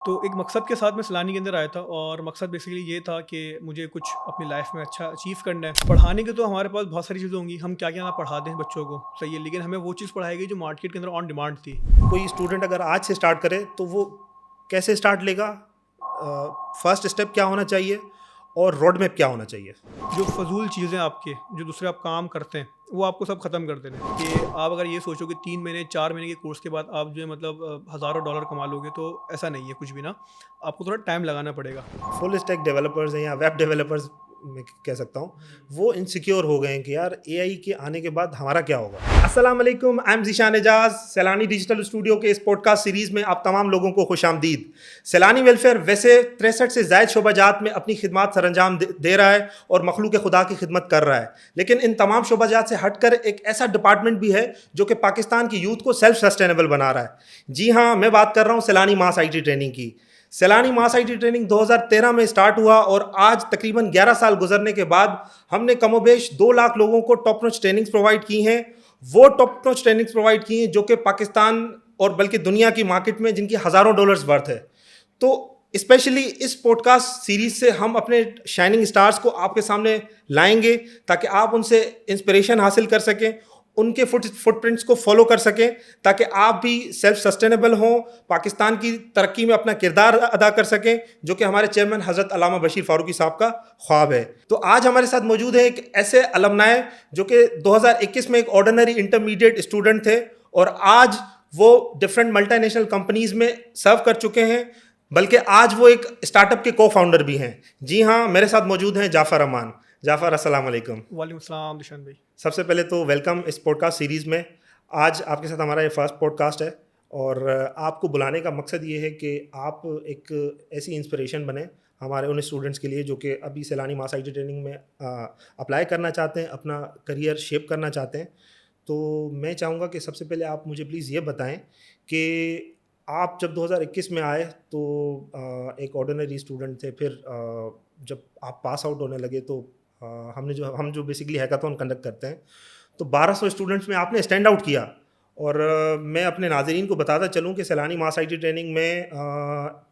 तो एक मकसद के साथ मैं सैलानी के अंदर आया था और मकसद बेसिकली ये था कि मुझे कुछ अपनी लाइफ में अच्छा अचीव करना है। पढ़ाने के तो हमारे पास बहुत सारी चीज़ें होंगी, हम क्या-क्या ना पढ़ा दें बच्चों को, सही है, लेकिन हमें वो चीज़ पढ़ाएगी जो मार्केट के अंदर ऑन डिमांड थी। कोई स्टूडेंट अगर आज से स्टार्ट करे तो वो कैसे स्टार्ट लेगा? फर्स्ट स्टेप क्या होना चाहिए और रोड मैप क्या होना चाहिए? जो फ़ज़ूल चीज़ें आपके, जो दूसरे आप काम करते हैं, वो आपको सब ख़त्म कर देने हैं कि आप अगर ये सोचो कि 3 महीने, 4 महीने के कोर्स के बाद आप जो है मतलब हज़ारों डॉलर कमा लोगे, तो ऐसा नहीं है कुछ भी ना। आपको थोड़ा टाइम लगाना पड़ेगा। फुल स्टैक डेवलपर्स हैं या वेब डेवलपर्स, मैं कह सकता हूँ, वो इनसिक्योर हो गए हैं कि यार एआई के आने के बाद हमारा क्या होगा। अस्सलाम वालेकुम, आई एम ज़ीशान एजाज। सैलानी डिजिटल स्टूडियो के इस पॉडकास्ट सीरीज़ में आप तमाम लोगों को खुशामदीद। सैलानी वेलफेयर वैसे 63 से ज़ायद शोबाजात में अपनी खिदमत सरअंजाम दे रहा है और मखलूक खुदा की खिदमत कर रहा है, लेकिन इन तमाम शोबाजात से हटकर एक ऐसा डिपार्टमेंट भी है जो कि पाकिस्तान की यूथ को सेल्फ सस्टेनेबल बना रहा है। जी हाँ, मैं बात कर रहा हूँ सैलानी मास IT ट्रेनिंग की। सैलानी मास IT ट्रेनिंग 2013 में स्टार्ट हुआ और आज तकरीबन 11 साल गुजरने के बाद हमने कमोबेश 2 लाख लोगों को टॉप नॉच ट्रेनिंग्स प्रोवाइड की हैं। वो टॉप नॉच ट्रेनिंग्स प्रोवाइड की हैं जो कि पाकिस्तान और बल्कि दुनिया की मार्केट में जिनकी हज़ारों डॉलर्स वर्थ है। तो स्पेशली इस पॉडकास्ट सीरीज से हम अपने शाइनिंग स्टार्स को आपके सामने लाएंगे ताकि आप उनसे इंस्पिरेशन हासिल कर सकें, उनके फुटप्रिंट्स को फॉलो कर सकें, ताकि आप भी सेल्फ सस्टेनेबल हों, पाकिस्तान की तरक्की में अपना किरदार अदा कर सकें, जो कि हमारे चेयरमैन हज़रत अल्लामा बशीर फ़ारूकी साहब का ख्वाब है। तो आज हमारे साथ मौजूद है एक ऐसे अलमनाए जो कि 2021 में एक ऑर्डिनरी इंटरमीडिएट स्टूडेंट थे और आज वो डिफरेंट मल्टीनेशनल कंपनीज में सर्व कर चुके हैं, बल्कि आज वो एक स्टार्टअप के को फाउंडर भी हैं। जी हाँ, मेरे साथ मौजूद हैं जाफ़र अमान। जाफ़र, अस्सलाम वालेकुम। वालेकुम अस्सलाम दिशान भाई। सबसे पहले तो वेलकम इस पॉडकास्ट सीरीज़ में। आज आपके साथ हमारा ये फर्स्ट पॉडकास्ट है और आपको बुलाने का मकसद ये है कि आप एक ऐसी इंस्पिरेशन बने हमारे उन स्टूडेंट्स के लिए जो कि अभी सैलानी मास IT ट्रेनिंग में अप्लाई करना चाहते हैं, अपना करियर शेप करना चाहते हैं। तो मैं चाहूँगा कि सबसे पहले आप मुझे प्लीज़ ये बताएं कि आप जब 2021 में आए तो एक ऑर्डिनरी स्टूडेंट थे, फिर जब आप पास आउट होने लगे तो हम जो बेसिकली हैकाथॉन कंडक्ट करते हैं, तो 1200 स्टूडेंट्स में आपने स्टैंड आउट किया। और मैं अपने नाज़रीन को बताता चलूँ कि सैलानी मास IT ट्रेनिंग में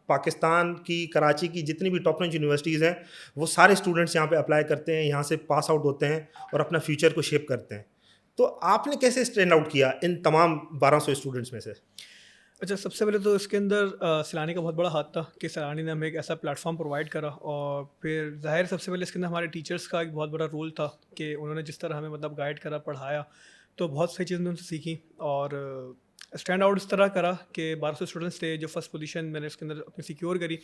पाकिस्तान की कराची की जितनी भी टॉप नॉच यूनिवर्सिटीज़ हैं, वो सारे स्टूडेंट्स यहाँ पे अप्लाई करते हैं, यहाँ से पास आउट होते हैं और अपना फ्यूचर को शेप करते हैं। तो आपने कैसे स्टैंड आउट किया इन तमाम 1200 स्टूडेंट्स में से? अच्छा, सबसे पहले तो इसके अंदर सैलानी का बहुत बड़ा हाथ था कि सैलानी ने हमें एक ऐसा प्लेटफॉर्म प्रोवाइड करा और फिर ज़ाहिर सबसे पहले इसके अंदर हमारे टीचर्स का एक बहुत बड़ा रोल था कि उन्होंने जिस तरह हमें मतलब गाइड करा, पढ़ाया, तो बहुत सही चीज़ें उनसे सीखी। और स्टैंड आउट इस तरह करा कि 1200 स्टूडेंट्स थे, जो फर्स्ट पोजीशन मैंने इसके अंदर अपनी सिक्योर करी।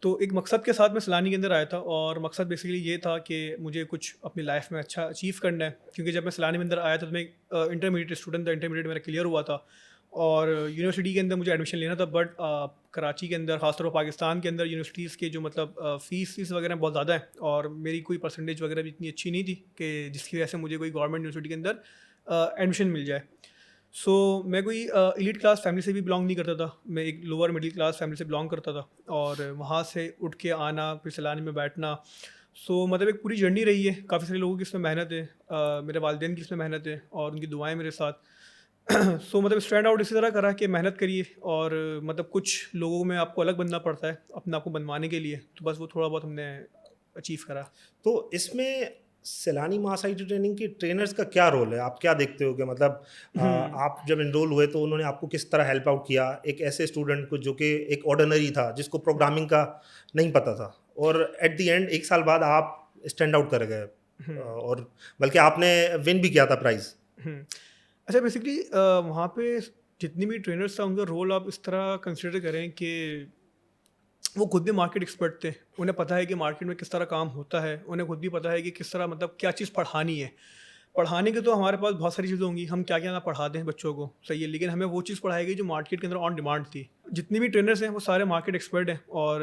तो एक मकसद के साथ मैं सैलानी के अंदर आया था और मकसद बेसिकली ये था कि मुझे कुछ अपनी लाइफ में अच्छा अचीव करना है, क्योंकि जब मैं सैलानी में अंदर आया था तो मैं इंटरमीडिएट स्टूडेंट था, इंटरमीडिएट मेरा क्लियर हुआ था और यूनिवर्सिटी के अंदर मुझे एडमिशन लेना था। बट कराची के अंदर, खासतौर पर पाकिस्तान के अंदर यूनिवर्सिटीज़ के जो मतलब फ़ीस वगैरह बहुत ज़्यादा है और मेरी कोई परसेंटेज वगैरह भी इतनी अच्छी नहीं थी कि जिसकी वजह से मुझे कोई गवर्नमेंट यूनिवर्सिटी के अंदर एडमिशन मिल जाए। सो मैं कोई एलीट क्लास फैमिली से भी बिलोंग नहीं करता था, मैं एक लोअर मिडिल क्लास फैमिली से बिलोंग करता था और वहाँ से उठ के आना, फिर सैलानी में बैठना, सो मतलब एक पूरी जर्नी रही है। काफ़ी सारे लोगों की इसमें मेहनत है, मेरे वालिदैन की इसमें मेहनत है और उनकी दुआएं मेरे साथ। सो मतलब स्टैंड आउट इसी तरह करा कि मेहनत करिए और मतलब कुछ लोगों में आपको अलग बनना पड़ता है अपने आप को बनवाने के लिए, तो बस वो थोड़ा बहुत हमने अचीव करा। तो इसमें सैलानी मास IT ट्रेनिंग की ट्रेनर्स का क्या रोल है? आप क्या देखते हो कि मतलब आप जब एनरोल हुए तो उन्होंने आपको किस तरह हेल्प आउट किया एक ऐसे स्टूडेंट को जो कि एक ऑर्डिनरी था, जिसको प्रोग्रामिंग का नहीं पता था, और एट द एंड 1 साल बाद आप स्टैंड आउट कर गए, और बल्कि आपने विन भी किया था प्राइज़। हम्म। अच्छा, बेसिकली वहाँ पे जितनी भी ट्रेनर्स था उनका रोल आप इस तरह कंसिडर करें कि वो खुद भी मार्केट एक्सपर्ट थे। उन्हें पता है कि मार्केट में किस तरह काम होता है, उन्हें खुद भी पता है कि किस तरह मतलब क्या चीज़ पढ़ानी है। पढ़ाने के तो हमारे पास बहुत सारी चीज़ें होंगी, हम क्या-क्या ना पढ़ा दें बच्चों को, सही है, लेकिन हमें वो चीज़ पढ़ाएगी जो मार्केट के अंदर ऑन डिमांड थी। जितनी भी ट्रेनर्स हैं वो सारे मार्केट एक्सपर्ट हैं और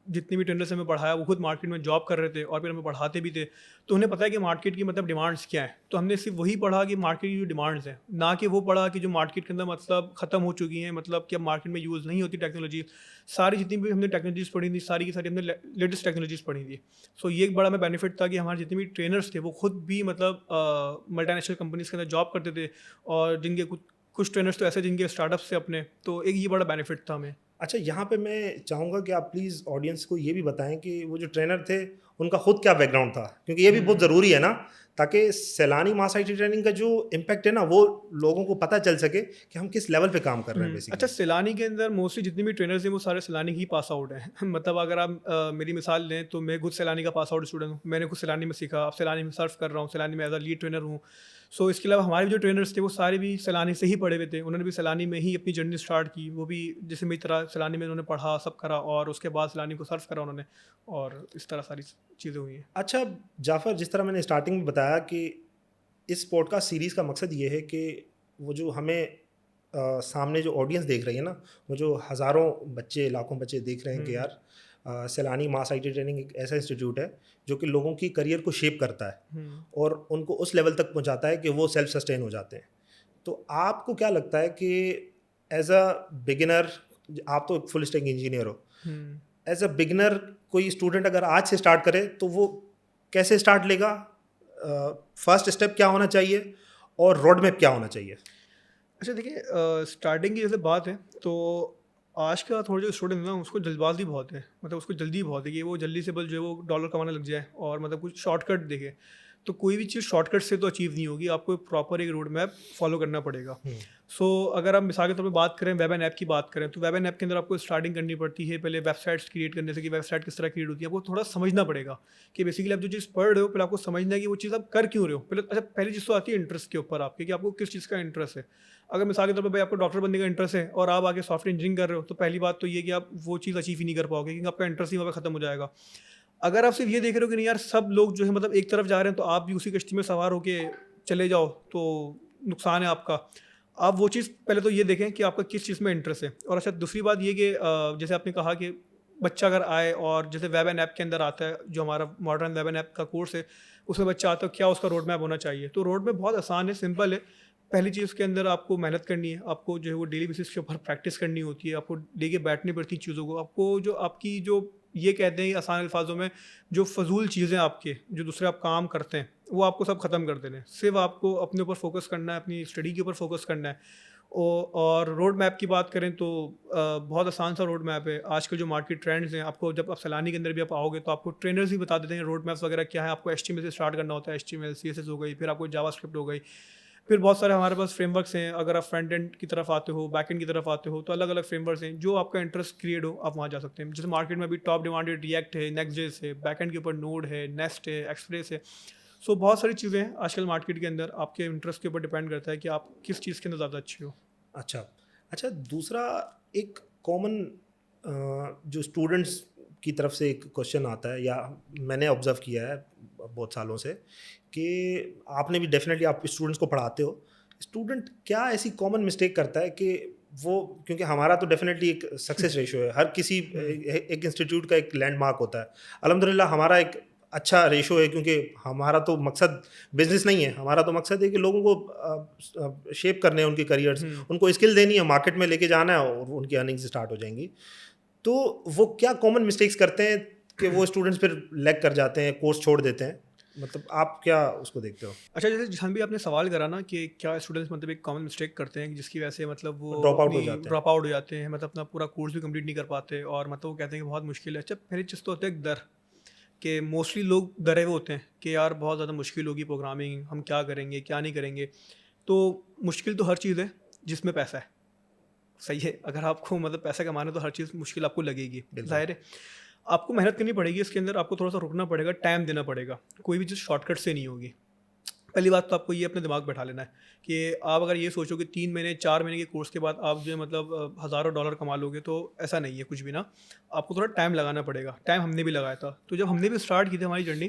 जितनी भी ट्रेनर्स हमें पढ़ाया वो खुद मार्केट में जॉब कर रहे थे और फिर हमें पढ़ाते भी थे। तो उन्हें पता है कि मार्केट की मतलब डिमांड्स क्या हैं। तो हमने सिर्फ वही पढ़ा कि मार्केट की जो डिमांड्स हैं, ना कि वो पढ़ा कि जो मार्केट के अंदर मतलब ख़त्म हो चुकी हैं, मतलब कि अब मार्केट में यूज़ नहीं होती टेक्नोलॉजी। सारी जितनी भी हमने टेक्नोलॉजीज़ पढ़ी थी, सारी की सारी हमने लेटेस्ट टेक्नोलॉजीज़ पढ़ी थी। सो ये एक बड़ा हमें बेनिफिट था कि हमारे जितने भी ट्रेनर्स थे वो खुद भी मतलब मल्टीनेशनल कंपनीज़ के अंदर जॉब करते थे और जिनके कुछ कुछ ट्रेनर्स तो ऐसे जिनके स्टार्टअप्स थे अपने, तो एक ये बड़ा बेनिफिट था हमें। अच्छा, यहाँ पे मैं चाहूँगा कि आप प्लीज़ ऑडियंस को ये भी बताएँ कि वो जो ट्रेनर थे, उनका खुद क्या बैकग्राउंड था? क्योंकि ये भी बहुत हम्म। ज़रूरी है ना, ताकि सैलानी मास आईटी ट्रेनिंग का जो इम्पैक्ट है ना, वो लोगों को पता चल सके कि हम किस लेवल पे काम कर रहे हैं अच्छा, बेसिकली। सैलानी के अंदर मोस्टली जितने भी ट्रेनर्स हैं वो सारे सैलानी ही पास आउट हैं मतलब अगर आप मेरी मिसाल लें तो मैं खुद सैलानी का पास आउट स्टूडेंट हूँ। मैंने खुद सैलानी में सीखा, अब सैलानी में सर्व कर रहा हूँ, सैलानी में एज अ लीड ट्रेनर हूँ। सो इसके अलावा हमारे भी जो ट्रेनर्स थे वो सारे भी सैलानी से ही पढ़े हुए थे। उन्होंने भी सैलानी में ही अपनी जर्नी स्टार्ट की, वो भी जैसे मेरी तरह सैलानी में उन्होंने पढ़ा, सब करा और उसके बाद सैलानी को सर्व करा उन्होंने, और इस तरह सारी चीज़ें हुई हैं। अच्छा जाफ़र, जिस तरह मैंने स्टार्टिंग में बताया कि इस पॉडकास्ट सीरीज़ का मकसद ये है कि वो जो हमें सामने जो ऑडियंस देख रही है ना, वो जो हज़ारों बच्चे, लाखों बच्चे देख रहे हैं कि हम्म। यार सैलानी मास आईटी ट्रेनिंग एक ऐसा इंस्टीट्यूट है जो कि लोगों की करियर को शेप करता है हम्म। और उनको उस लेवल तक पहुंचाता है कि वो सेल्फ सस्टेन हो जाते हैं। तो आपको क्या लगता है कि एज अ बिगिनर, आप तो फुल स्टैक इंजीनियर हो, हम्म। एज अ बिगिनर कोई स्टूडेंट अगर आज से स्टार्ट करे तो वो कैसे स्टार्ट लेगा? फर्स्ट स्टेप क्या होना चाहिए और रोड मैप क्या होना चाहिए? अच्छा देखिए, स्टार्टिंग की जैसे बात है तो आज का थोड़ा जो स्टूडेंट है ना उसको जल्दबाजी बहुत है, मतलब उसको जल्दी बहुत है कि वो जल्दी से बस जो है वो डॉलर कमाने लग जाए और मतलब कुछ शॉर्टकट देखे। तो कोई भी चीज़ शॉर्टकट से तो अचीव नहीं होगी, आपको प्रॉपर एक रोड मैप फॉलो करना पड़ेगा। हम्म। सो अगर आप मिसाल के तौर पे बात करें, वेब एंड ऐप की बात करें, तो वेब एंड ऐप के अंदर आपको स्टार्टिंग करनी पड़ती है पहले वेबसाइट्स क्रिएट करने से कि वेबसाइट किस तरह क्रिएट होती है। आपको थोड़ा समझना पड़ेगा कि बेसिकली आप जो चीज़ पढ़ रहे हो पहले आपको समझना है कि वो चीज़ आप कर क्यों रहे हो। पहले अच्छा, पहली चीज़ तो आती है इंटरेस्ट के ऊपर आपके कि आपको किस चीज़ का इंटरेस्ट है। अगर मिसाल के तौर पे भाई आपको डॉक्टर बनने का इंटरेस्ट है और आप आगे सॉफ्टवेयर इंजीनियरिंग कर रहे हो, तो पहली बात तो ये है कि आप वो चीज़ अचीव ही नहीं कर पाओगे क्योंकि आपका इंटरेस्ट ही वहाँ पे खत्म हो जाएगा। अगर आप सिर्फ ये देख रहे हो कि नहीं यार सब लोग जो है मतलब एक तरफ जा रहे हैं तो आप भी उसी कश्ती में सवार होके चले जाओ, तो नुकसान है आपका। आप वो चीज़ पहले तो ये देखें कि आपका किस चीज़ में इंटरेस्ट है। और अच्छा, दूसरी बात ये कि जैसे आपने कहा कि बच्चा अगर आए और जैसे वेब एंड ऐप के अंदर आता है जो हमारा मॉडर्न वेब एंड ऐप का कोर्स है, उसमें बच्चा आता है, क्या उसका रोड मैप होना चाहिए? तो रोड मैप बहुत आसान है, सिंपल है। पहली चीज़ के अंदर आपको मेहनत करनी है, आपको जो है वो डेली बेसिस के ऊपर प्रैक्टिस करनी होती है, आपको लेके बैठनी पड़ती है चीज़ों को। आपको जो आपकी जो ये कहते हैं आसान अल्फाजों में, जो फ़ज़ूल चीज़ें आपके जो दूसरे आप काम करते हैं वो आपको सब ख़त्म कर देने हैं। सिर्फ़ आपको अपने ऊपर फ़ोकस करना है, अपनी स्टडी के ऊपर फ़ोकस करना है। और रोड मैप की बात करें तो बहुत आसान सा रोड मैप है। आजकल जो मार्केट ट्रेंड्स हैं, आपको जब आप सैलानी के अंदर भी आप आओगे तो आपको ट्रेनर्स ही बता देते हैं रोड मैप्स वगैरह क्या है। आपको एचटीएमएल से स्टार्ट करना होता है, एचटीएमएल सीएसएस हो गई, फिर आपको जावास्क्रिप्ट हो गई, फिर बहुत सारे हमारे पास फ्रेमवर्क्स हैं। अगर आप फ्रंट एंड की तरफ आते हो, बैक एंड की तरफ आते हो, तो अलग अलग फ्रेमवर्क्स हैं जो आपका इंटरेस्ट क्रिएट हो आप वहाँ जा सकते हैं। जैसे मार्केट में अभी टॉप डिमांडेड रिएक्ट है, नेक्स्ट जेस है, बैक एंड के ऊपर नोड है, नेस्ट है, एक्सप्रेस है। सो बहुत सारी चीज़ें हैं आजकल मार्केट के अंदर, आपके इंटरेस्ट के ऊपर डिपेंड करता है कि आप किस चीज़ के अंदर ज़्यादा अच्छे हो। अच्छा। अच्छा, दूसरा एक कॉमन जो स्टूडेंट्स की तरफ से एक क्वेश्चन आता है या मैंने ऑब्ज़र्व किया है बहुत सालों से कि आपने भी डेफ़िनेटली आप स्टूडेंट्स को पढ़ाते हो। स्टूडेंट क्या ऐसी कॉमन मिस्टेक करता है कि वो, क्योंकि हमारा तो डेफ़िनेटली एक सक्सेस रेशियो है, हर किसी हम्म। एक इंस्टीट्यूट का एक लैंडमार्क होता है। अल्हम्दुलिल्लाह हमारा एक अच्छा रेशियो है क्योंकि हमारा तो मकसद बिज़नेस नहीं है, हमारा तो मकसद है कि लोगों को शेप करने हैं उनके करियर्स, हम्म। उनको स्किल देनी है, मार्केट में लेके जाना है और उनकी अर्निंग्स स्टार्ट हो जाएँगी। तो वो क्या कॉमन मिस्टेक्स करते हैं कि वो स्टूडेंट्स फिर लैग कर जाते हैं, कोर्स छोड़ देते हैं? मतलब आप क्या उसको देखते हो? अच्छा, जैसे जहाँ भी आपने सवाल करा ना कि क्या स्टूडेंट्स मतलब एक कॉमन मिस्टेक करते हैं जिसकी वजह से मतलब वो ड्रॉप आउट अपनी हो जाते हैं। ड्रॉप आउट हो जाते हैं, मतलब अपना पूरा कोर्स भी कंप्लीट नहीं कर पाते और मतलब वो कहते हैं कि बहुत मुश्किल है। अच्छा, पहली चीज़ तो होता है एक डर, कि मोस्टली लोग डरे हुए होते हैं कि यार बहुत ज़्यादा मुश्किल होगी प्रोग्रामिंग, हम क्या करेंगे क्या नहीं करेंगे। तो मुश्किल तो हर चीज़ है जिसमें पैसा है, सही है। अगर आपको मतलब पैसा कमाना है तो हर चीज़ मुश्किल आपको लगेगी, बिल्कुल। ज़ाहिर है। आपको मेहनत करनी पड़ेगी इसके अंदर, आपको थोड़ा सा रुकना पड़ेगा, टाइम देना पड़ेगा। कोई भी चीज़ शॉर्टकट से नहीं होगी। पहली बात तो आपको ये अपने दिमाग बैठा लेना है कि आप अगर ये सोचो कि 3 महीने 4 महीने के कोर्स के बाद आप जो है मतलब हज़ारों डॉलर कमा लोगे, तो ऐसा नहीं है कुछ भी ना। आपको थोड़ा टाइम लगाना पड़ेगा। टाइम हमने भी लगाया था। तो जब हमने भी स्टार्ट की थी हमारी जर्नी,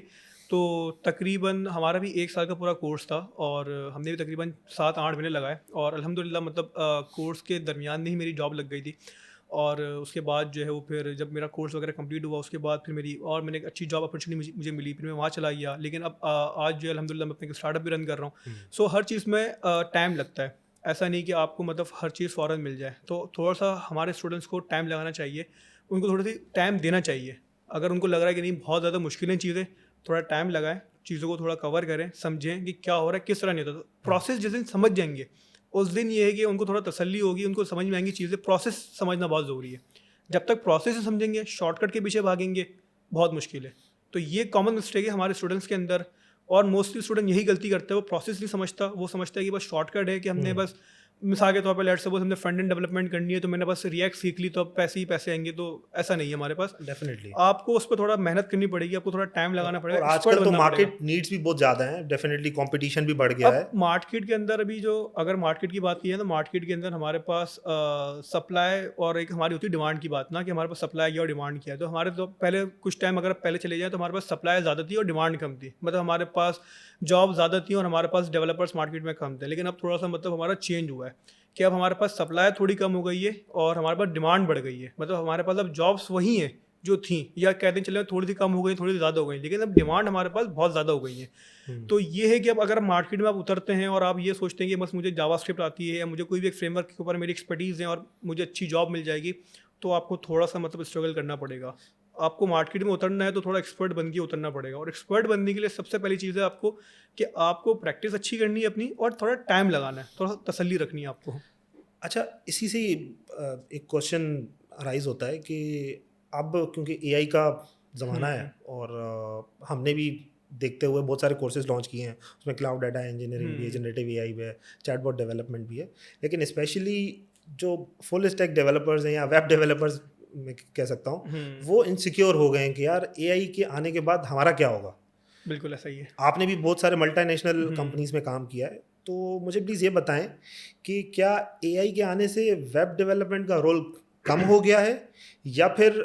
तो तकरीबन हमारा भी 1 साल का पूरा कोर्स था और हमने भी तकरीबन 7-8 महीने लगाए और अल्हम्दुलिल्लाह मतलब कोर्स के दरमियान में ही मेरी जॉब लग गई थी। और उसके बाद जो है वो फिर जब मेरा कोर्स वगैरह कंप्लीट हुआ उसके बाद फिर मेरी और मैंने एक अच्छी जॉब अपॉर्चुनिटी मुझे मुझे मिली, फिर मैं वहाँ चला गया। लेकिन अब आज जो है अल्हम्दुलिल्लाह मैं अपने एक स्टार्टअप भी रन कर रहा हूँ। हुँ। सो हर चीज़ में टाइम लगता है। ऐसा नहीं कि आपको मतलब हर चीज़ फ़ौरन मिल जाए। तो थोड़ा-सा हमारे स्टूडेंट्स को टाइम लगाना चाहिए, उनको थोड़ी-सी टाइम देना चाहिए। अगर उनको लग रहा है कि नहीं बहुत ज़्यादा मुश्किलें चीज़ें, थोड़ा टाइम लगाएँ, चीज़ों को थोड़ा कवर करें, समझें कि क्या हो रहा है, किस तरह नहीं होता। तो हुँ। प्रोसेस जिस दिन समझ जाएँगे, उस दिन ये है कि उनको थोड़ा तसल्ली होगी, उनको समझ में आएँगी चीज़ें, प्रोसेस समझना बहुत ज़रूरी है। जब तक प्रोसेस ही समझेंगे, शॉर्टकट के पीछे भागेंगे, बहुत मुश्किल है। तो ये कॉमन मिस्टेक है हमारे स्टूडेंट्स के अंदर, और मोस्टली स्टूडेंट यही गलती करते हैं, वो प्रोसेस नहीं समझता, वो समझता है कि बस शॉर्टकट है, कि हमने बस मिसाल के तौर पर लेट्स सपोज हमने फ्रंट एंड डेवलपमेंट करनी है तो मैंने बस रिएक्ट सीख ली तो अब पैसे ही पैसे आएंगे। तो ऐसा नहीं है हमारे पास, डेफिनेटली। आपको उस पर थोड़ा मेहनत करनी पड़ेगी, आपको थोड़ा टाइम लगाना और पड़ेगा, आजकल एक्सपर्ट तो बनना पड़ेगा। मार्केट नीड्स भी बहुत ज़्यादा हैं, डेफिनेटली कंपटीशन भी बढ़ गया है। अब मार्केट के अंदर अभी जो, अगर मार्केट की बात की है तो मार्केट के अंदर हमारे पास सप्लाई और एक हमारी होती है डिमांड की बात ना, कि हमारे पास सप्लाई किया और डिमांड किया। तो हमारे तो पहले कुछ टाइम अगर पहले चले जाए तो हमारे पास सप्लाई ज़्यादा थी और डिमांड कम थी, मतलब हमारे पास जॉब ज़्यादा थी और हमारे पास डेवलपर्स मार्केट में कम थे। लेकिन अब थोड़ा सा मतलब हमारा चेंज हुआ है कि अब हमारे पास सप्लाई थोड़ी कम हो गई है और हमारे पास डिमांड बढ़ गई है। मतलब हमारे पास अब जॉब्स वही हैं जो थी, या कहते हैं चले थोड़ी सी कम हो गई, थोड़ी सी ज़्यादा हो गई, लेकिन अब डिमांड हमारे पास बहुत ज़्यादा हो गई है। तो ये है कि अब अगर मार्केट में आप उतरते हैं और आप ये सोचते हैं कि बस मुझे जावास्क्रिप्ट आती है या मुझे कोई भी एक फ्रेमवर्क के ऊपर मेरी एक्सपर्टीज़ है और मुझे अच्छी जॉब मिल जाएगी, तो आपको थोड़ा सा मतलब स्ट्रगल करना पड़ेगा। आपको मार्केट में उतरना है तो थोड़ा एक्सपर्ट बन के उतरना पड़ेगा, और एक्सपर्ट बनने के लिए सबसे पहली चीज़ है आपको कि आपको प्रैक्टिस अच्छी करनी है अपनी, और थोड़ा टाइम लगाना है, थोड़ा तसल्ली रखनी है आपको। अच्छा, इसी से एक क्वेश्चन अराइज होता है कि अब क्योंकि एआई का ज़माना है और हमने भी देखते हुए बहुत सारे कोर्सेज लॉन्च किए हैं, उसमें क्लाउड डाटा इंजीनियरिंग भी है, जनरेटिव एआई भी है, चैटबॉट डेवलपमेंट भी है, लेकिन स्पेशली जो फुल स्टैक डेवलपर्स हैं या वेब डेवलपर्स मैं कह सकता हूँ, वो इनसिक्योर हो गए हैं कि यार एआई के आने के बाद हमारा क्या होगा। बिल्कुल ऐसा ही है। आपने भी बहुत सारे मल्टीनेशनल कंपनीज में काम किया है, तो मुझे प्लीज़ ये बताएं कि क्या एआई के आने से वेब डेवलपमेंट का रोल कम हो गया है, या फिर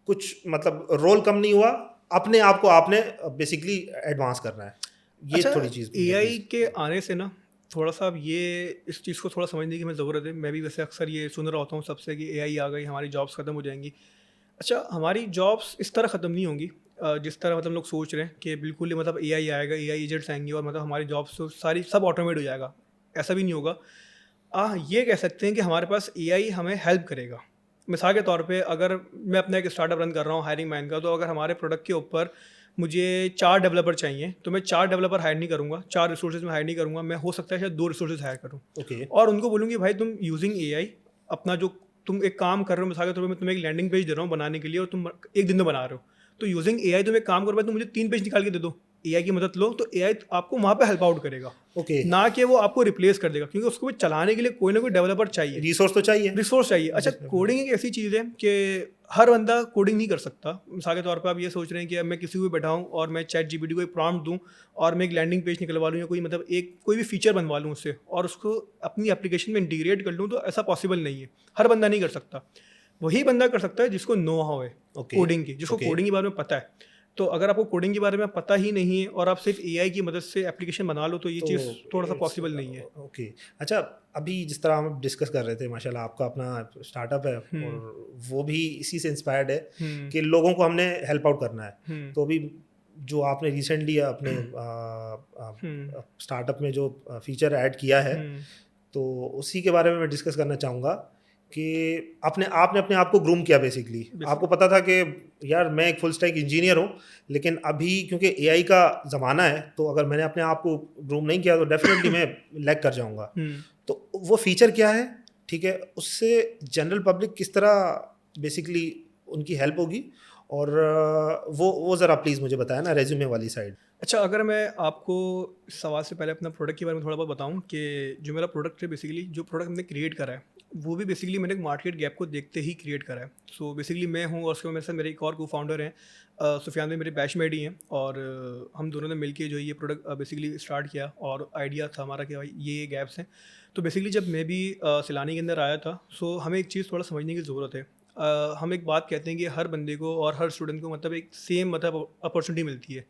कुछ मतलब रोल कम नहीं हुआ, अपने आप को आपने बेसिकली एडवांस करना है, ये अच्छा, थोड़ी चीज़ एआई के आने से ना थोड़ा सा अब ये इस चीज़ को थोड़ा समझने की हमें ज़रूरत है। मैं भी वैसे अक्सर ये सुन रहा होता हूँ सबसे कि एआई आ गई, हमारी जॉब्स ख़त्म हो जाएंगी। अच्छा, हमारी जॉब्स इस तरह ख़त्म नहीं होंगी जिस तरह मतलब लोग सोच रहे हैं कि बिल्कुल ही मतलब एआई आएगा, एआई एजेंट्स आएंगे और मतलब हमारी जॉब्स तो सारी सब ऑटोमेट हो जाएगा। ऐसा भी नहीं होगा। ये कह सकते हैं कि हमारे पास एआई हमें हेल्प करेगा। मिसाल के तौर पे अगर मैं अपना एक स्टार्टअप रन कर रहा हूँ हायरिंग मैन का, तो अगर हमारे प्रोडक्ट के ऊपर मुझे 4 डेवलपर चाहिए तो मैं 4 डेवलपर हायर नहीं करूँगा, 4 रिसोर्सेज में हायर नहीं करूँगा, मैं हो सकता है शायद 2 रिसोर्सेज हायर करूँ। ओके। और उनको बोलूँगी भाई तुम यूजिंग एआई अपना जो तुम एक काम कर रहे हो, मिसाल के तौर पे मैं तुम्हें एक लैंडिंग पेज दे रहा हूँ बनाने के लिए और तुम एक दिन में बना रहे हो, तो यूजिंग एआई तुम एक काम करो भाई, तुम मुझे 3 पेज निकाल के दे दो, एआई की मदद लो, तो एआई आपको वहाँ पे हेल्प आउट करेगा, ओके, ना कि वो आपको रिप्लेस कर देगा, क्योंकि उसको भी चलाने के लिए कोई ना कोई डेवलपर चाहिए, रिसोर्स तो चाहिए। रिसोर्स चाहिए। अच्छा, कोडिंग एक ऐसी चीज़ है कि हर बंदा कोडिंग नहीं कर सकता। मिसाल के तौर पे आप ये सोच रहे हैं कि अब मैं किसी को भी बैठाऊँ और मैं चैट जीपीटी को एक प्रॉम्प्ट दूँ और मैं एक लैंडिंग पेज निकलवा लूँ या कोई मतलब एक कोई भी फीचर बनवा लूँ उससे और उसको अपनी एप्लीकेशन में इंटीग्रेट कर लूँ, तो ऐसा पॉसिबल नहीं है, हर बंदा नहीं कर सकता। वही बंदा कर सकता है जिसको नो हाउ है कोडिंग की, जिसको कोडिंग के बारे में पता है। तो अगर आपको कोडिंग के बारे में पता ही नहीं है और आप सिर्फ एआई की मदद से एप्लीकेशन बना लो, तो ये चीज़ थोड़ा सा पॉसिबल नहीं है। ओके। अच्छा, अभी जिस तरह हम डिस्कस कर रहे थे, माशाल्लाह आपका अपना स्टार्टअप है और वो भी इसी से इंस्पायर्ड है कि लोगों को हमने हेल्प आउट करना है। तो अभी जो आपने रिसेंटली अपने स्टार्टअप में जो फीचर ऐड किया है, तो उसी के बारे में मैं डिस्कस करना चाहूँगा कि आपने अपने आप को ग्रूम किया बेसिकली। आपको पता था कि यार मैं एक फुल स्टैक इंजीनियर हूँ, लेकिन अभी क्योंकि एआई का ज़माना है, तो अगर मैंने अपने आप को ग्रूम नहीं किया तो डेफिनेटली मैं लैग कर जाऊँगा। तो वो फीचर क्या है, ठीक है, उससे जनरल पब्लिक किस तरह बेसिकली उनकी हेल्प होगी, और वो ज़रा प्लीज़ मुझे बताया ना रेज्यूमे वाली साइड। अच्छा, अगर मैं आपको इस सवाल से पहले अपना प्रोडक्ट के बारे में थोड़ा बहुत बताऊं कि जो मेरा प्रोडक्ट है, बेसिकली जो प्रोडक्ट मैंने क्रिएट करा है वो भी बेसिकली मैंने एक मार्केट गैप को देखते ही क्रिएट करा है। सो बेसिकली मैं हूं और उसके मेरे साथ मेरे एक और को फाउंडर हैं, सुफियान, में मेरे बैचमेट ही हैं, और हम दोनों ने मिलके जो ये प्रोडक्ट बेसिकली स्टार्ट किया, और आइडिया था हमारा कि भाई ये गैप्स हैं। तो बेसिकली जब मैं भी सैलानी के अंदर आया था, सो हमें एक चीज़ थोड़ा समझने की ज़रूरत है। हम एक बात कहते हैं कि हर बंदे को और हर स्टूडेंट को मतलब एक सेम मतलब अपॉर्चुनिटी मिलती है,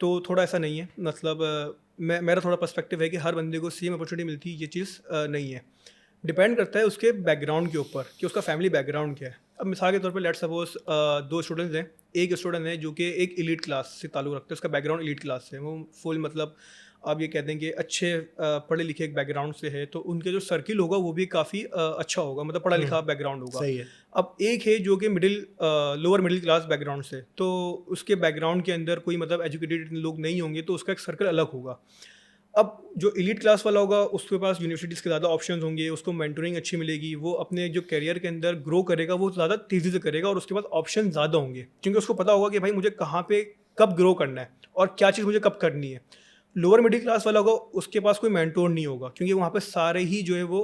तो थोड़ा ऐसा नहीं है। मतलब मेरा थोड़ा पर्सपेक्टिव है कि हर बंदे को सेम अपॉर्चुनिटी मिलती है, ये चीज़ नहीं है। डिपेंड करता है उसके बैकग्राउंड के ऊपर कि उसका फैमिली बैकग्राउंड क्या है। अब मिसाल के तौर पे लेट्स सपोज 2 स्टूडेंट्स हैं, एक स्टूडेंट है जो कि एक एलीट क्लास से ताल्लुक़ रखता है, उसका बैकग्राउंड एलीट क्लास से, वो फुल मतलब आप ये कहते हैं कि अच्छे पढ़े लिखे एक बैकग्राउंड से है, तो उनके जो सर्किल होगा वो भी काफ़ी अच्छा होगा, मतलब पढ़ा लिखा बैकग्राउंड होगा। सही है। अब एक है जो कि लोअर मिडिल क्लास बैकग्राउंड से, तो उसके बैकग्राउंड के अंदर कोई मतलब एजुकेटेड लोग नहीं होंगे, तो उसका एक सर्कल अलग होगा। अब जो एलीट क्लास वाला होगा उसके पास यूनिवर्सिटीज़ के ज़्यादा ऑप्शंस होंगे, उसको मेंटोरिंग अच्छी मिलेगी, वो अपने जो करियर के अंदर ग्रो करेगा वो ज़्यादा तेज़ी से करेगा और उसके पास ऑप्शन ज़्यादा होंगे, क्योंकि उसको पता होगा कि भाई मुझे कहाँ पे कब ग्रो करना है और क्या चीज़ मुझे कब करनी है। लोअर मिडिल क्लास वाला होगा, उसके पास कोई मेंटोर नहीं होगा, क्योंकि वहाँ पे सारे ही जो है वो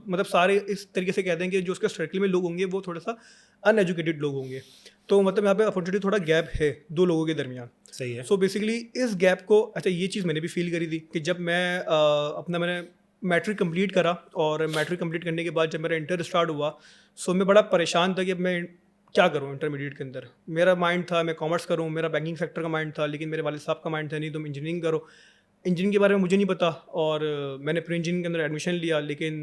मतलब सारे इस तरीके से कहते हैं कि जो उसके सर्कल में लोग होंगे वो थोड़ा सा अनएजुकेटेड लोग होंगे। तो मतलब यहाँ पे अपॉर्चुनिटी थोड़ा गैप है दो लोगों के दरमियान। सही है। सो बेसिकली इस गैप को, अच्छा ये चीज़ मैंने भी फील करी थी कि जब मैं मैंने मैट्रिक कंप्लीट करा, और मैट्रिक कंप्लीट करने के बाद जब मेरा इंटर स्टार्ट हुआ, सो मैं बड़ा परेशान था कि अब मैं क्या करूँ इंटरमीडिएट के अंदर। मेरा माइंड था मैं कॉमर्स करूँ, मेरा बैंकिंग सेक्टर का माइंड था, लेकिन मेरे वाले साहब का माइंड था नहीं तुम इंजीनियरिंग करो। इंजीनियरिंग के बारे में मुझे नहीं पता, और मैंने प्री इंजीनियरिंग के अंदर एडमिशन लिया, लेकिन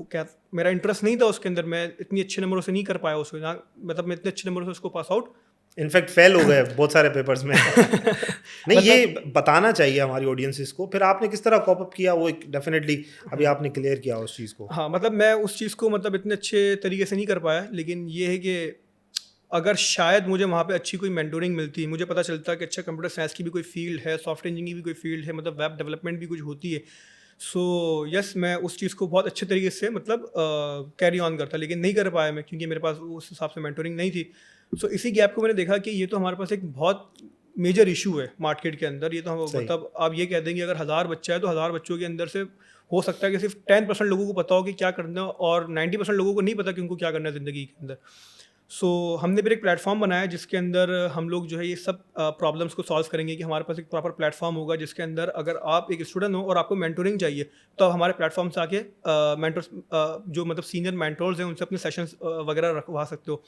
क्या मेरा इंटरेस्ट नहीं था उसके अंदर, मैं इतनी अच्छे नंबरों से नहीं कर पाया उसको ना, मतलब मैं इतने अच्छे नंबरों से उसको पास आउट इनफैक्ट फेल हो गए बहुत सारे पेपर्स में। नहीं, मतलब ये बताना चाहिए हमारी ऑडियंसेस को। फिर आपने किस तरह कॉप अप किया, वो एक डेफिनेटली अभी आपने क्लियर किया उस चीज़ को। हाँ, मतलब मैं उस चीज़ को मतलब इतने अच्छे तरीके से नहीं कर पाया, लेकिन ये है कि अगर शायद मुझे वहाँ पे अच्छी कोई मेंटोरिंग मिलती, मुझे पता चलता कि अच्छा कंप्यूटर साइंस की भी कोई फील्ड है, सॉफ्टवेयर इंजीनियरिंग की भी कोई फील्ड है, मतलब वेब डेवलपमेंट भी कुछ होती है। सो यस, मैं उस चीज़ को बहुत अच्छे तरीके से मतलब कैरी ऑन करता, लेकिन नहीं कर पाया मैं, क्योंकि मेरे पास उस हिसाब से मेंटोरिंग नहीं थी। सो इसी गैप को मैंने देखा कि ये तो हमारे पास एक बहुत मेजर इशू है मार्केट के अंदर। ये तो हम सही। मतलब आप ये कह देंगे अगर 1000 बच्चा है तो 1000 बच्चों के अंदर से हो सकता है कि सिर्फ 10% लोगों को पता हो कि क्या करना है, और 90% लोगों को नहीं पता कि उनको क्या करना है ज़िंदगी के अंदर। सो हमने फिर एक प्लेटफॉर्म बनाया जिसके अंदर हम लोग जो है ये सब प्रॉब्लम्स को सॉल्व करेंगे, कि हमारे पास एक प्रॉपर प्लेटफॉर्म होगा जिसके अंदर अगर आप एक स्टूडेंट हो और आपको मेंटोरिंग चाहिए, तो आप हमारे प्लेटफॉर्म से आके मेंटर्स जो मतलब सीनियर मेंटोर्स हैं उनसे अपने सेशंस वगैरह रखवा सकते हो।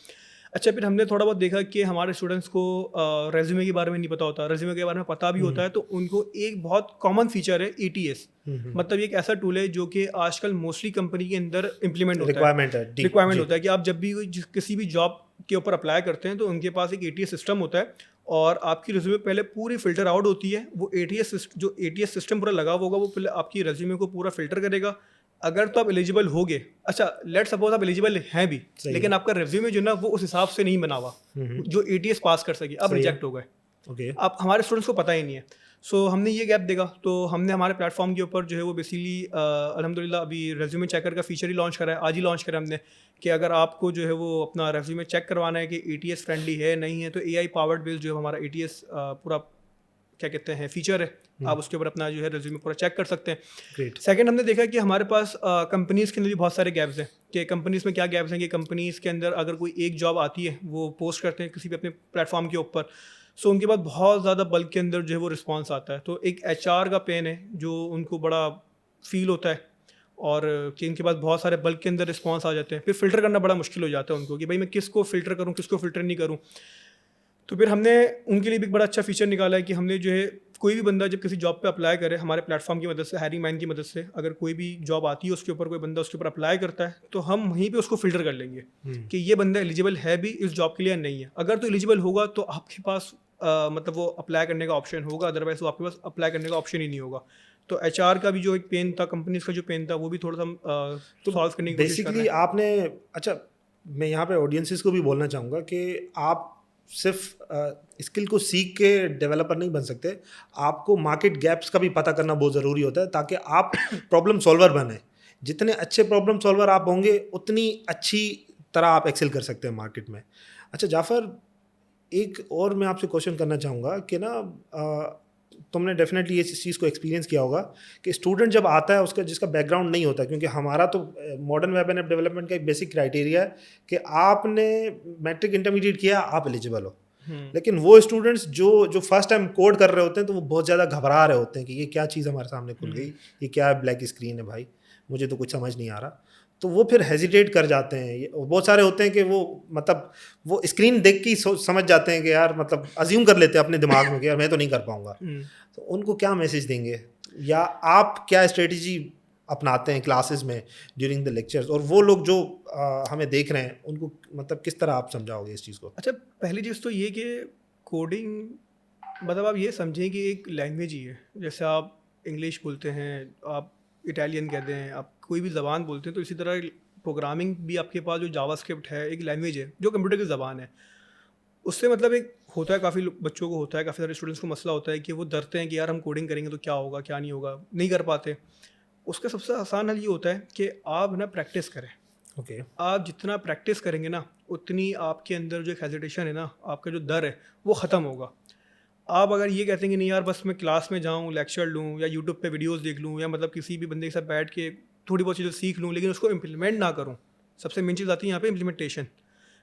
अच्छा, फिर हमने थोड़ा बहुत देखा कि हमारे स्टूडेंट्स को रेज्यूमे के बारे में नहीं पता होता, रेज्यूमे के बारे में पता भी होता है तो उनको एक बहुत कॉमन फीचर है एटीएस। मतलब ये एक ऐसा टूल है जो कि आजकल मोस्टली कंपनी के अंदर इम्प्लीमेंट होता है, रिक्वायरमेंट है रिक्वायरमेंट जी। होता है कि आप जब भी किसी भी जॉब के ऊपर अप्लाई करते हैं तो उनके पास एक एटीएस सिस्टम होता है, और आपकी रिज्यूमे पहले पूरी फिल्टर आउट होती है। वो जो एटीएस सिस्टम पूरा लगा हुआ होगा वो पहले आपकी रिज्यूमे को पूरा फिल्टर करेगा। अगर तो आप एलिजिबल होगे, अच्छा लेट सपोज आप एलिजिबल हैं भी, सही लेकिन है। आपका रिज्यूमे जो ना वो उस हिसाब से नहीं बना हुआ जो एटीएस पास कर सके, अब सही है। रिजेक्ट हो गए। ओके। आप हमारे स्टूडेंट्स को पता ही नहीं है। सो हमने ये गैप देखा, तो हमने हमारे प्लेटफॉर्म के ऊपर जो है वो बेसिकली अल्हम्दुलिल्लाह अभी रेज्यूमे चेकर का फीचर ही लॉन्च करा है, आज ही लॉन्च करा हमने, कि अगर आपको जो है वो अपना रेज्यूमे चेक करवाना है कि एटीएस फ्रेंडली है नहीं है, तो एआई पावर्ड बेस्ड जो है हमारा एटीएस पूरा क्या कहते हैं फीचर है, आप उसके ऊपर अपना जो है रेज्यूमे पूरा चेक कर सकते हैं। ग्रेट। सेकंड, हमने देखा कि हमारे पास कंपनीज़ के अंदर भी बहुत सारे गैप्स हैं, कि कंपनीज़ में क्या गैप्स हैं कि कंपनीज़ के अंदर अगर कोई एक जॉब आती है वो पोस्ट करते हैं किसी भी अपने प्लेटफॉर्म के ऊपर, सो उनके बाद बहुत ज़्यादा बल्क के अंदर जो है वो रिस्पॉन्स आता है, तो एक एचआर का पेन है जो उनको बड़ा फील होता है, और कि इनके पास बहुत सारे बल्क के अंदर रिस्पॉन्स आ जाते हैं, फिर फ़िल्टर करना बड़ा मुश्किल हो जाता है उनको कि भाई मैं किसको फ़िल्टर करूँ किसको फ़िल्टर नहीं करूँ। तो फिर हमने उनके लिए भी एक बड़ा अच्छा फीचर निकाला है कि हमने जो है कोई भी बंदा जब किसी जॉब पे अप्लाई करे हमारे प्लेटफॉर्म की मदद से, हायरिंग मैन की मदद से, अगर कोई भी जॉब आती है उसके ऊपर कोई बंदा उसके ऊपर अप्लाई करता है तो हम वहीं पे उसको फ़िल्टर कर लेंगे कि ये बंदा एलिजिबल है भी इस जॉब के लिए या नहीं है। अगर तो एलिजिबल होगा तो आपके पास मतलब वो अप्लाई करने का ऑप्शन होगा, अदरवाइज वो आपके पास अप्लाई करने का ऑप्शन ही नहीं होगा। तो एचआर का भी जो एक पेन था, कंपनीज का जो पेन था, वो भी थोड़ा सा हम तो सॉल्व करने की कोशिश कर रहे बेसिकली हैं। आपने, अच्छा मैं यहाँ पे ऑडियंसेस को भी बोलना चाहूँगा कि आप सिर्फ स्किल को सीख के डेवलपर नहीं बन सकते, आपको मार्केट गैप्स का भी पता करना बहुत ज़रूरी होता है ताकि आप प्रॉब्लम सॉल्वर बने। जितने अच्छे प्रॉब्लम सॉल्वर आप होंगे उतनी अच्छी तरह आप एक्सेल कर सकते हैं मार्केट में। अच्छा जाफ़र, एक और मैं आपसे क्वेश्चन करना चाहूँगा कि ना तुमने डेफिनेटली इस चीज़ को एक्सपीरियंस किया होगा कि स्टूडेंट जब आता है उसका जिसका बैकग्राउंड नहीं होता, क्योंकि हमारा तो modern web and app development का एक बेसिक क्राइटेरिया है कि आपने मैट्रिक इंटरमीडिएट किया आप एलिजिबल हो। लेकिन वो स्टूडेंट्स जो जो फर्स्ट टाइम कोड कर रहे होते हैं तो वो बहुत ज़्यादा घबरा रहे होते हैं कि ये क्या चीज़ हमारे सामने खुल गई, ये क्या ब्लैक स्क्रीन है भाई, मुझे तो कुछ समझ नहीं आ रहा। तो वो फिर हेजिटेट कर जाते हैं। बहुत सारे होते हैं कि वो मतलब वो स्क्रीन देख के ही समझ जाते हैं कि यार मतलब अज्यूम कर लेते हैं अपने दिमाग में कि यार मैं तो नहीं कर पाऊंगा। तो उनको क्या मैसेज देंगे, या आप क्या स्ट्रेटजी अपनाते हैं क्लासेस में ड्यूरिंग द लेक्चर्स, और वो लोग जो हमें देख रहे हैं उनको मतलब किस तरह आप समझाओगे इस चीज़ को? अच्छा, पहली चीज़ तो ये कि कोडिंग मतलब आप ये समझें कि एक लैंग्वेज ही है। जैसे आप इंग्लिश बोलते हैं, आप इटालियन कहते हैं, आप कोई भी ज़बान बोलते हैं, तो इसी तरह प्रोग्रामिंग भी आपके पास जो जावास्क्रिप्ट है एक लैंग्वेज है जो कंप्यूटर की ज़बान है। उससे मतलब एक होता है, काफ़ी बच्चों को होता है, काफ़ी सारे स्टूडेंट्स को मसला होता है कि वो डरते हैं कि यार हम कोडिंग करेंगे तो क्या होगा क्या नहीं होगा, नहीं कर पाते। उसका सबसे आसान हल ये होता है कि आप ना प्रैक्टिस करें। ओके। आप जितना प्रैक्टिस करेंगे ना, उतनी आपके अंदर जो एक हेजिटेशन है ना, आपका जो डर है वो ख़त्म होगा। आप अगर ये कहते हैं कि नहीं यार बस मैं क्लास में जाऊँ, लेक्चर लूँ या यूट्यूब पे वीडियोज़ देख लूँ या मतलब किसी भी बंदे के साथ बैठ के थोड़ी बहुत चीज़ें सीख लूँ, लेकिन उसको इम्प्लीमेंट ना करूँ, सबसे मेन चीज़ आती है यहाँ पे इम्प्लीमेंटेशन।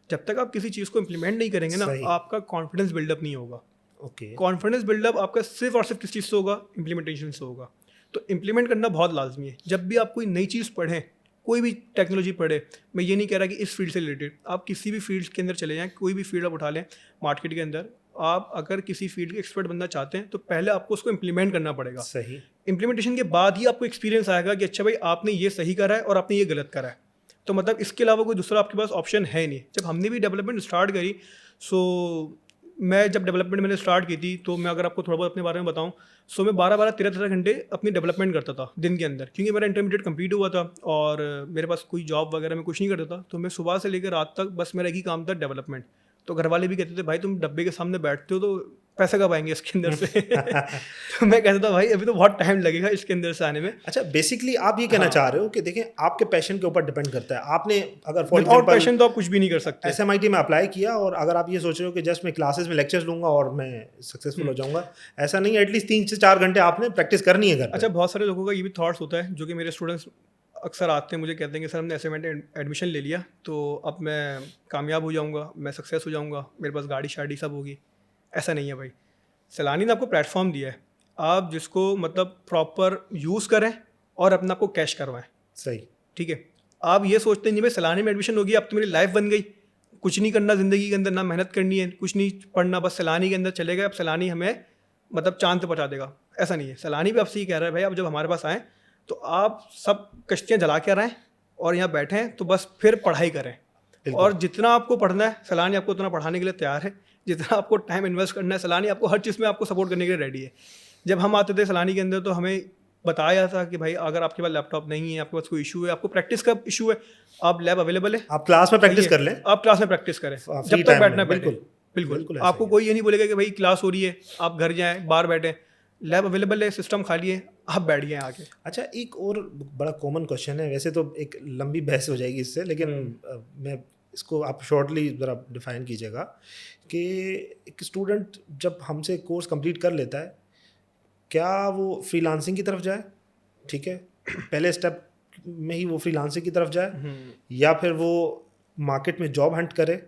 जब तक आप किसी चीज़ को इम्प्लीमेंट नहीं करेंगे ना, सही। आपका कॉन्फिडेंस बिल्डअप नहीं होगा। ओके। कॉन्फिडेंस बिल्डअप आपका सिर्फ और सिर्फ किस चीज़ से होगा? इम्प्लीमेंटेशन से होगा। तो इम्प्लीमेंट करना बहुत लाजमी है। जब भी आप कोई नई चीज़ पढ़ें, कोई भी टेक्नोलॉजी पढ़े, मैं ये नहीं कह रहा कि इस फील्ड से रिलेटेड, आप किसी भी फील्ड के अंदर चले जाएँ, कोई भी फील्ड आप उठा लें मार्केट के अंदर, आप अगर किसी फील्ड के एक्सपर्ट बनना चाहते हैं तो पहले आपको उसको इम्प्लीमेंट करना पड़ेगा। सही। इम्प्लीमेंटेशन के बाद ही आपको एक्सपीरियंस आएगा कि अच्छा भाई आपने ये सही करा है और आपने ये गलत करा है। तो मतलब इसके अलावा कोई दूसरा आपके पास ऑप्शन है नहीं। जब हमने भी डेवलपमेंट स्टार्ट करी, सो मैं जब डेवलपमेंट मैंने स्टार्ट की थी, तो मैं अगर आपको थोड़ा बहुत अपने बारे में बताऊं, सो मैं 12-12 13-13 घंटे अपनी डेवलपमेंट करता था दिन के अंदर, क्योंकि मेरा इंटरमीडिएट कंप्लीट हुआ था और मेरे पास कोई जॉब वगैरह में कुछ नहीं करता था। तो मैं सुबह से लेकर रात तक बस मेरा एक ही काम था, डेवलपमेंट। तो घर वाले भी कहते थे भाई तुम डब्बे के सामने बैठते हो तो पैसे कब आएंगे इसके अंदर से। तो मैं कहता था भाई अभी तो बहुत टाइम लगेगा इसके अंदर से आने में। अच्छा, बेसिकली आप ये कहना हाँ। चाह रहे हो कि देखें, आपके पैशन के ऊपर डिपेंड करता है। आपने अगर फॉर विदाउट एग्जांपल पैशन तो आप कुछ भी नहीं कर सकते। SMIT में अप्लाई किया और अगर आप ये सोच रहे हो कि जस्ट मैं क्लासेस में लेक्चर्स लूंगा और मैं सक्सेसफुल हो जाऊंगा, ऐसा नहीं है। एटलीस्ट 3 से 4 घंटे आपने प्रैक्टिस करनी है घर पे। अच्छा, बहुत सारे लोगों का ये भी थॉट्स होता है, जो कि मेरे स्टूडेंट्स अक्सर आते हैं मुझे कहते हैं कि सर हमने असाइनमेंट एडमिशन ले लिया तो अब मैं कामयाब हो जाऊंगा, मैं सक्सेस हो जाऊंगा, मेरे पास गाड़ी शाड़ी सब होगी। ऐसा नहीं है भाई। सैलानी ने आपको प्लेटफॉर्म दिया है, आप जिसको मतलब प्रॉपर यूज़ करें और अपना आपको कैश करवाएं। सही। ठीक है। आप ये सोचते हैं जी भाई सैलानी में एडमिशन होगी अब तो मेरी लाइफ बन गई, कुछ नहीं करना ज़िंदगी के अंदर, ना मेहनत करनी है, कुछ नहीं पढ़ना, बस सैलानी के अंदर चले गए, अब सैलानी हमें मतलब चांद पे पहुंचा देगा। ऐसा नहीं है। सैलानी भी आपसे ये कह रहा है भाई आप जब हमारे पास आएँ तो आप सब कश्तियाँ जला के रहें और यहाँ बैठें तो बस फिर पढ़ाई करें। बिल्कुल। और जितना आपको पढ़ना है सैलानी आपको उतना पढ़ाने के लिए तैयार है, जितना आपको टाइम इन्वेस्ट करना है सैलानी आपको हर चीज़ में आपको सपोर्ट करने के लिए रेडी है। जब हम आते थे सैलानी के अंदर तो हमें बताया था कि भाई अगर आपके पास लैपटॉप नहीं है, आपके पास कोई इशू है, आपको प्रैक्टिस का इशू है, आप लैब अवेलेबल है, आप क्लास में प्रैक्टिस आइए, कर लें। आप क्लास में प्रैक्टिस करें, फ्री जब तक टाइम बैठना में। बैठे। बिल्कुल। बिल्कुल बिल्कुल ऐसा आपको ही है। कोई ये नहीं बोलेगा कि भाई क्लास हो रही है आप घर जाएं बाहर बैठें, लैब अवेलेबल है, सिस्टम खाली है, आप बैठ गए आके। अच्छा, एक और बड़ा कॉमन क्वेश्चन है, वैसे तो एक लंबी बहस हो जाएगी इससे, लेकिन मैं इसको आप शॉर्टली ज़रा डिफाइन कीजिएगा कि एक स्टूडेंट जब हमसे कोर्स कंप्लीट कर लेता है, क्या वो फ्रीलांसिंग की तरफ जाए? ठीक है, पहले स्टेप में ही वो फ्रीलांसिंग की तरफ जाए, या फिर वो मार्केट में जॉब हंट करे,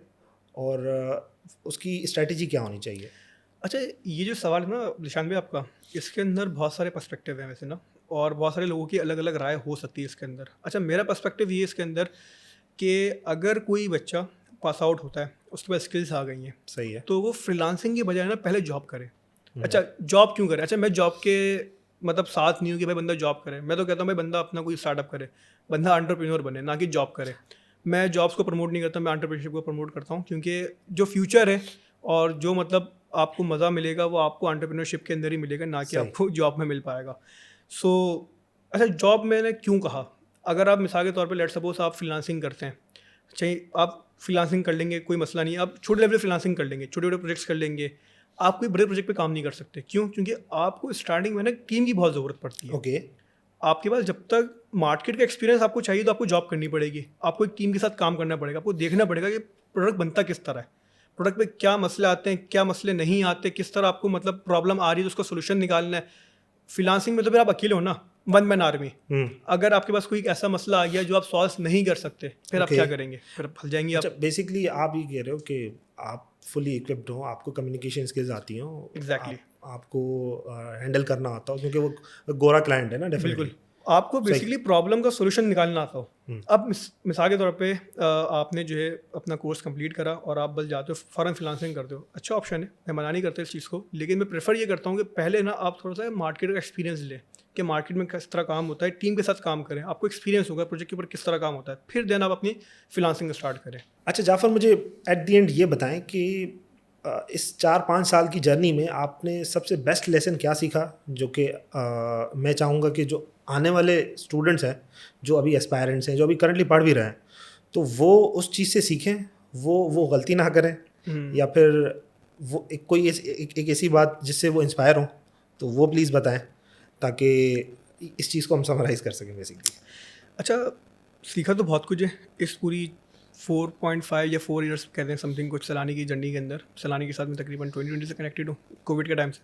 और उसकी स्ट्रेटजी क्या होनी चाहिए? अच्छा, ये जो सवाल है ना निशान भाई आपका, इसके अंदर बहुत सारे पर्सपेक्टिव हैं वैसे ना, और बहुत सारे लोगों की अलग अलग राय हो सकती है इसके अंदर। अच्छा, मेरा पर्सपेक्टिव ये है इसके अंदर कि अगर कोई बच्चा पास आउट होता है, उसके पास स्किल्स आ गई हैं, सही है। तो वो फ्रीलांसिंग के बजाय ना पहले जॉब करे। अच्छा, जॉब क्यों करे? अच्छा, मैं जॉब के मतलब साथ नहीं हूँ कि भाई बंदा जॉब करे। मैं तो कहता हूँ भाई बंदा अपना कोई स्टार्टअप करे, बंदा एंटरप्रेन्योर बने, ना कि जॉब करे। मैं जॉब्स को प्रमोट नहीं करता, मैं एंटरप्रेन्योरशिप को प्रमोट करता हूँ, क्योंकि जो फ्यूचर है और जो मतलब आपको मज़ा मिलेगा वो आपको एंटरप्रेन्योरशिप के अंदर ही मिलेगा, ना कि सही। आपको जॉब में मिल पाएगा। सो अच्छा, जॉब मैंने क्यों कहा? अगर आप मिसाल के तौर पे लेट सपोज आप फ्रीलांसिंग करते हैं, चाहिए आप फ्रीलांसिंग कर लेंगे, कोई मसला नहीं है, आप छोटे लेवल फ्रीलांसिंग कर लेंगे, छोटे छोटे प्रोजेक्ट्स कर लेंगे, आप कोई बड़े प्रोजेक्ट पे काम नहीं कर सकते। क्यों? क्योंकि आपको स्टार्टिंग में ना टीम की बहुत ज़रूरत पड़ती है। ओके। आपके पास जब तक मार्केट का एक्सपीरियंस आपको चाहिए तो आपको जॉब करनी पड़ेगी, आपको एक टीम के साथ काम करना पड़ेगा, आपको देखना पड़ेगा कि प्रोडक्ट बनता किस तरह है, प्रोडक्ट पे क्या मसले आते हैं, क्या मसले नहीं आते, किस तरह आपको मतलब प्रॉब्लम आ रही है तो उसका सोल्यूशन निकालना है। फ्रीलांसिंग में तो फिर आप अकेले हो ना, वन मैन आर्मी। अगर आपके पास कोई एक ऐसा मसला आ गया जो आप सॉल्व नहीं कर सकते, फिर आप Okay. क्या करेंगे? फिर फंस जाएंगे आप। अच्छा, बेसिकली आप ये कह रहे हो कि आप फुली इक्विप्ड हो, आपको कम्युनिकेशन स्किल्स आती हो, Exactly. आपको हैंडल करना आता हो, क्योंकि वो गोरा क्लाइंट है ना, बिल्कुल, डेफिनेटली। आपको बेसिकली प्रॉब्लम का सोल्यूशन निकालना आता हो। अब मिसाल के तौर पे आपने जो है अपना कोर्स कंप्लीट करा और आप बस जाते हो फ़ौरन फ्रीलांसिंग करते हो, अच्छा ऑप्शन है, मैं मना नहीं करता इस चीज़ को, लेकिन मैं प्रेफर ये करता हूँ कि पहले ना आप थोड़ा सा मार्केट का एक्सपीरियंस लें कि मार्केट में किस तरह काम होता है, टीम के साथ काम करें, आपको एक्सपीरियंस होगा प्रोजेक्ट के ऊपर किस तरह काम होता है, फिर देन आप अपनी फ्रीलांसिंग स्टार्ट करें। अच्छा जाफर, मुझे एट द एंड ये बताएं कि इस 4-5 साल की जर्नी में आपने सबसे बेस्ट लेसन क्या सीखा, जो कि मैं चाहूँगा कि जो आने वाले स्टूडेंट्स हैं, जो अभी एस्पायरेंट्स हैं, जो अभी करंटली पढ़ भी रहे हैं, तो वो उस चीज़ से सीखें, वो गलती ना करें, या फिर वो कोई एक ऐसी बात जिससे वो इंस्पायर हों, तो वो प्लीज़ बताएं ताकि इस चीज़ को हम समराइज़ कर सकें बेसिकली। अच्छा, सीखा तो बहुत कुछ है इस पूरी 4.5 या 4 इयर्स कहते हैं समथिंग कुछ सैलानी की जर्नी के अंदर। सैलानी के साथ मैं तकरीबन 2020 से कनेक्टेड हूँ, कोविड के टाइम से।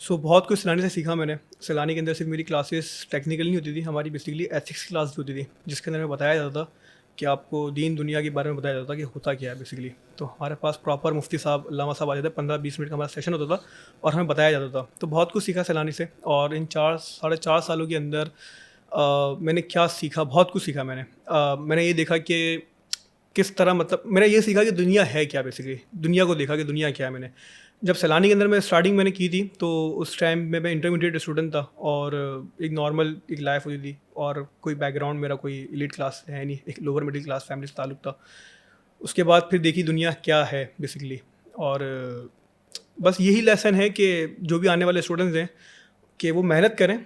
सो बहुत कुछ सैलानी से सीखा मैंने। सैलानी के अंदर सिर्फ मेरी क्लासेस टेक्निकल नहीं होती थी, हमारी बेसिकली एथिक्स क्लास होती थी, जिसके अंदर हमें बताया जाता था कि आपको दीन दुनिया के बारे में बताया जाता था कि होता क्या है बेसिकली। तो हमारे पास प्रॉपर मुफ्ती साहब, अल्लामा साहब आ जाते, 15-20 मिनट का हमारा सेशन होता था और हमें बताया जाता था। तो बहुत कुछ सीखा सैलानी से। और इन 4 साढ़े 4 सालों के अंदर मैंने क्या सीखा, बहुत कुछ सीखा मैंने। मैंने ये देखा कि किस तरह, मतलब मैंने ये सीखा कि दुनिया है क्या बेसिकली। दुनिया को देखा कि दुनिया क्या है। मैंने जब सैलानी के अंदर मैं स्टार्टिंग मैंने की थी, तो उस टाइम में मैं इंटरमीडिएट स्टूडेंट था और एक नॉर्मल एक लाइफ होती थी और कोई बैकग्राउंड मेरा कोई एलीट क्लास है नहीं, एक लोअर मिडिल क्लास फैमिली से ताल्लुक़ था। उसके बाद फिर देखी दुनिया क्या है बेसिकली। और बस यही लेसन है कि जो भी आने वाले स्टूडेंट्स हैं कि वो मेहनत करें,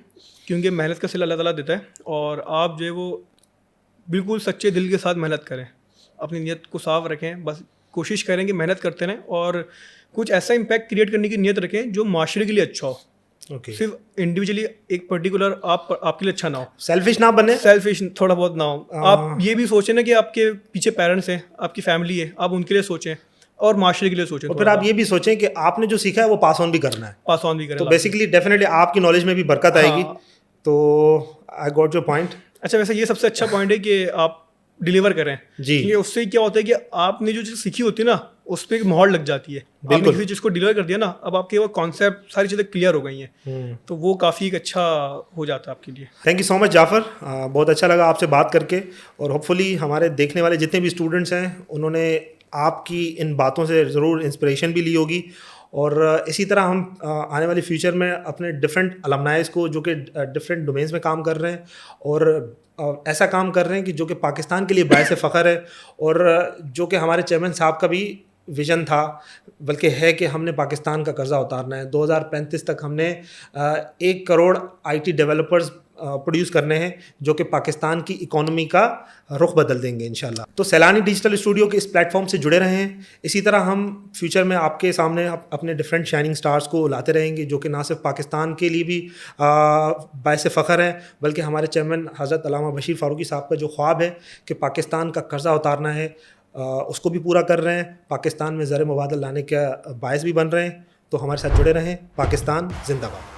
क्योंकि मेहनत का सिला अल्लाह ताला देता है। और आप जो है वो बिल्कुल सच्चे दिल के साथ मेहनत करें, अपनी नीयत को साफ रखें, बस कोशिश करें कि मेहनत करते रहें और कुछ ऐसा इम्पैक्ट क्रिएट करने की नीयत रखें जो माशरे के लिए अच्छा हो। ओके, सिर्फ इंडिविजुअली एक पर्टिकुलर आपके लिए अच्छा ना हो, सेल्फिश ना बने। सेल्फिश थोड़ा बहुत ना हो। आप ये भी सोचें ना कि आपके पीछे पेरेंट्स हैं, आपकी फैमिली है, आप उनके लिए सोचें और माशरे के लिए सोचें। और फिर आप ये भी सोचें कि आपने जो सीखा है वो पास ऑन भी करना है, पास ऑन भी करें। तो बेसिकली डेफिनेटली आपकी नॉलेज में भी बरकत आएगी। हाँ। तो आई गॉट योर पॉइंट। अच्छा, वैसे ये सबसे अच्छा पॉइंट है कि आप डिलीवर करें जी। क्योंकि उससे क्या होता है कि आपने जो चीज़ सीखी होती है ना, उस पर एक मोहर लग जाती है। आपने बिल्कुल। किसी चीज़ को डिलीवर कर दिया ना, अब आपके वो कॉन्सेप्ट सारी चीज़ें क्लियर हो गई हैं, तो वो काफ़ी एक अच्छा हो जाता है आपके लिए। Thank you so much Jafar, बहुत अच्छा लगा आपसे बात करके। और होपफुली हमारे देखने वाले जितने भी स्टूडेंट्स हैं उन्होंने आपकी इन बातों से ज़रूर इंस्पिरेशन भी ली होगी। और इसी तरह हम आने वाले फ्यूचर में अपने डिफरेंट अलमनाइज़ को जो कि डिफरेंट डोमेन्स में काम कर रहे हैं और ऐसा काम कर रहे हैं कि जो कि पाकिस्तान के लिए बायस फ़ख्र है, और जो कि हमारे चेयरमैन साहब का भी विज़न था, बल्कि है कि हमने पाकिस्तान का कर्जा उतारना है। 2035 तक हमने 1 करोड़ IT डेवलपर्स प्रोड्यूस करने हैं जो कि पाकिस्तान की इकोनॉमी का रुख बदल देंगे इंशाल्लाह। तो सैलानी डिजिटल स्टूडियो के इस प्लेटफॉर्म से जुड़े रहें। इसी तरह हम फ्यूचर में आपके सामने अपने डिफरेंट शाइनिंग स्टार्स को लाते रहेंगे जो कि ना सिर्फ पाकिस्तान के लिए भी बायस फ़ख्र है, बल्कि हमारे चेयरमैन हज़रत अल्लामा बशीर फ़ारूकी साहब का जो ख्वाब है कि पाकिस्तान का कर्जा उतारना है, उसको भी पूरा कर रहे हैं। पाकिस्तान में ज़र मुबादला लाने का बायस भी बन रहे हैं। तो हमारे साथ जुड़े रहें। पाकिस्तान जिंदाबाद।